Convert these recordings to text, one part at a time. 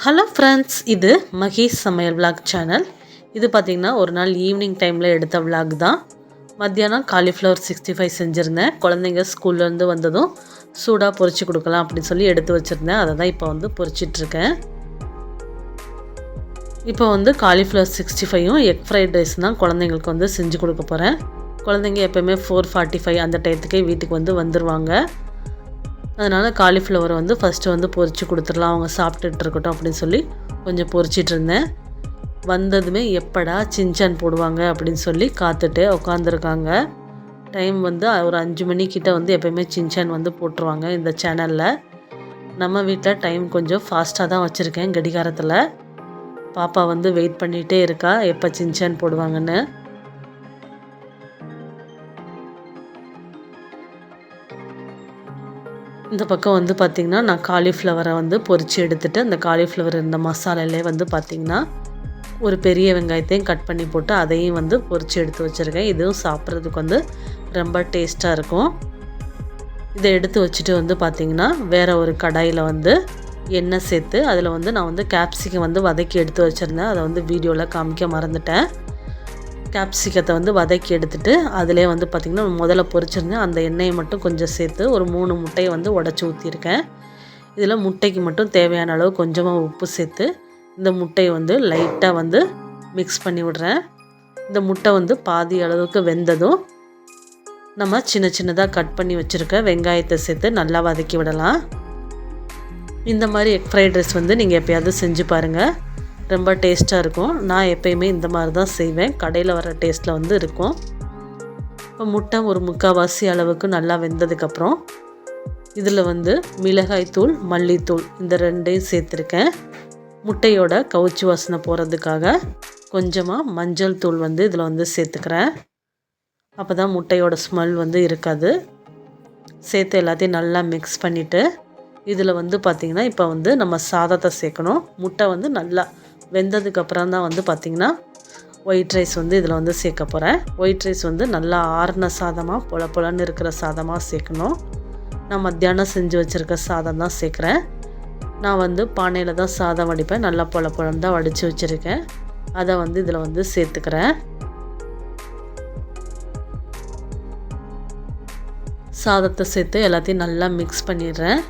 Hello friends, இது மகேஷ் சமையல் vlog channel. இது பார்த்திங்கன்னா ஒரு நாள் ஈவினிங் டைமில் எடுத்த விலாக் தான். மத்தியானம் காலிஃப்ளவர் 65 செஞ்சுருந்தேன். குழந்தைங்க ஸ்கூல்லேருந்து வந்ததும் சூடாக பொரிச்சு கொடுக்கலாம் அப்படின்னு சொல்லி எடுத்து வச்சுருந்தேன். அதை தான் இப்போ வந்து பொரிச்சிட்ருக்கேன். இப்போ வந்து காலிஃப்ளவர் 65யும் எக் ஃப்ரைட் ரைஸ் தான் குழந்தைங்களுக்கு வந்து செஞ்சு கொடுக்க போகிறேன். குழந்தைங்க எப்போயுமே 4:45 அந்த டயத்துக்கே வீட்டுக்கு வந்து வந்துடுவாங்க. அதனால் காலிஃப்ளவரை வந்து ஃபஸ்ட்டு வந்து பொரிச்சு கொடுத்துடலாம், அவங்க சாப்பிட்டுட்டு இருக்கட்டும் அப்படின்னு சொல்லி கொஞ்சம் பொரிச்சிட்டு இருந்தேன். வந்ததுமே எப்படா சின்சான் போடுவாங்க அப்படின்னு சொல்லி காத்துட்டு உட்காந்துருக்காங்க. டைம் வந்து ஒரு 5 மணிக்கிட்ட வந்து எப்போயுமே சின்சான் வந்து போட்டுருவாங்க இந்த சேனலில். நம்ம வீட்டில் டைம் கொஞ்சம் ஃபாஸ்ட்டாக தான் வச்சுருக்கேன் கடிகாரத்தில். பாப்பா வந்து வெயிட் பண்ணிகிட்டே இருக்கா எப்போ சின்சான் போடுவாங்கன்னு. இந்த பக்கம் வந்து பார்த்திங்கன்னா நான் காலிஃப்ளவரை வந்து பொரித்து எடுத்துகிட்டு அந்த காலிஃப்ளவர் இருந்த மசாலாலே வந்து பார்த்திங்கன்னா ஒரு பெரிய வெங்காயத்தையும் கட் பண்ணி போட்டு அதையும் வந்து பொரித்து எடுத்து வச்சுருக்கேன். இதுவும் சாப்பிட்றதுக்கு வந்து ரொம்ப டேஸ்ட்டாக இருக்கும். இதை எடுத்து வச்சுட்டு வந்து பார்த்திங்கன்னா வேறு ஒரு கடாயில் வந்து எண்ணெய் சேர்த்து அதில் வந்து நான் வந்து கேப்சிகம் வந்து வதக்கி எடுத்து வச்சுருந்தேன். அதை வந்து வீடியோவில் காமிக்க மறந்துட்டேன். கேப்சிகத்தை வந்து வதக்கி எடுத்துகிட்டு அதிலே வந்து பார்த்திங்கன்னா முதல்ல பொரிச்சிருந்தேன். அந்த எண்ணெயை மட்டும் கொஞ்சம் சேர்த்து ஒரு 3 முட்டையை வந்து உடச்சி ஊற்றிருக்கேன். இதில் முட்டைக்கு மட்டும் தேவையான அளவு கொஞ்சமாக உப்பு சேர்த்து இந்த முட்டையை வந்து லைட்டாக வந்து மிக்ஸ் பண்ணி விடுறேன். இந்த முட்டை வந்து பாதி அளவுக்கு வெந்ததும் நம்ம சின்ன சின்னதாக கட் பண்ணி வச்சுருக்க வெங்காயத்தை சேர்த்து நல்லா வதக்கி விடலாம். இந்த மாதிரி எக் ஃப்ரைட் ரைஸ் வந்து நீங்கள் எப்போயாவது செஞ்சு பாருங்கள், ரொம்ப டேஸ்ட்டாக இருக்கும். நான் எப்போயுமே இந்த மாதிரி தான் செய்வேன், கடையில் வர டேஸ்ட்டில் வந்து இருக்கும். இப்போ முட்டை ஒரு 3/4 அளவுக்கு நல்லா வெந்ததுக்கப்புறம் இதில் வந்து மிளகாய்த்தூள், மல்லித்தூள் இந்த ரெண்டையும் சேர்த்துருக்கேன். முட்டையோட கவுச்சி வாசனை போகிறதுக்காக கொஞ்சமாக மஞ்சள் தூள் வந்து இதில் வந்து சேர்த்துக்கிறேன். அப்போ தான் முட்டையோட ஸ்மெல் வந்து இருக்காது. சேர்த்து எல்லாத்தையும் நல்லா மிக்ஸ் பண்ணிவிட்டு இதில் வந்து பார்த்திங்கன்னா இப்போ வந்து நம்ம சாதத்தை சேர்க்கணும். முட்டை வந்து நல்லா வெந்ததுக்கப்புறம் தான் வந்து பார்த்திங்கன்னா ஒயிட் ரைஸ் வந்து இதில் வந்து சேர்க்க போகிறேன். ஒயிட் ரைஸ் வந்து நல்லா ஆறின சாதமாக பொல பொலன்னு இருக்கிற சாதமாக சேர்க்கணும். நான் மத்தியானம் செஞ்சு வச்சுருக்க சாதம் தான் சேர்க்குறேன். நான் வந்து பானையில் தான் சாதம் வடிப்பேன், நல்லா பொல பொலன்னு தான் வடித்து வச்சுருக்கேன். அதை வந்து இதில் வந்து சேர்த்துக்கிறேன். சாதத்தை சேர்த்து எல்லாத்தையும் நல்லா மிக்ஸ் பண்ணிடுறேன்.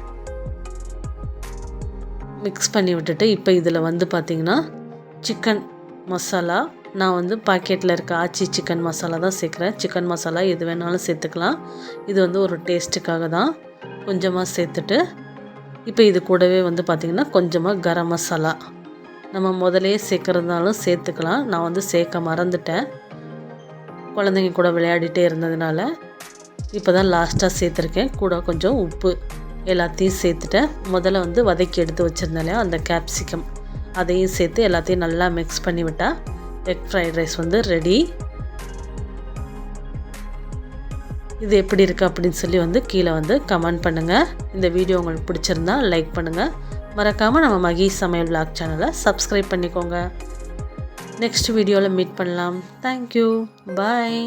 மிக்ஸ் பண்ணி விட்டுட்டு இப்போ இதில் வந்து பார்த்திங்கன்னா சிக்கன் மசாலா, நான் வந்து பாக்கெட்டில் இருக்க ஆச்சி சிக்கன் மசாலா தான் சேர்க்குறேன். சிக்கன் மசாலா எது வேணாலும் சேர்த்துக்கலாம். இது வந்து ஒரு டேஸ்ட்டுக்காக தான் கொஞ்சமாக சேர்த்துட்டு இப்போ இது கூடவே வந்து பார்த்திங்கன்னா கொஞ்சமாக கரம் மசாலா நம்ம முதலே சேர்க்குறதுனாலும் சேர்த்துக்கலாம். நான் வந்து சேர்க்க மறந்துட்டேன், குழந்தைங்க கூட விளையாடிட்டே இருந்ததுனால. இப்போ தான் லாஸ்ட்டாக சேர்த்துருக்கேன். கூட கொஞ்சம் உப்பு எல்லாத்தையும் சேர்த்துட்டேன். முதல்ல வந்து வதக்கி எடுத்து வச்சுருந்தேன் இல்லையா அந்த கேப்சிகம், அதையும் சேர்த்து எல்லாத்தையும் நல்லா மிக்ஸ் பண்ணி விட்டால் எக் ஃப்ரைட் ரைஸ் வந்து ரெடி. இது எப்படி இருக்குது அப்படின்னு சொல்லி வந்து கீழே வந்து கமெண்ட் பண்ணுங்கள். இந்த வீடியோ உங்களுக்கு பிடிச்சிருந்தா லைக் பண்ணுங்கள். மறக்காமல் நம்ம மகேஷ் சமையல் விலாக் சேனலை சப்ஸ்கிரைப் பண்ணிக்கோங்க. நெக்ஸ்ட் வீடியோவில் மீட் பண்ணலாம். தேங்க்யூ, பாய்.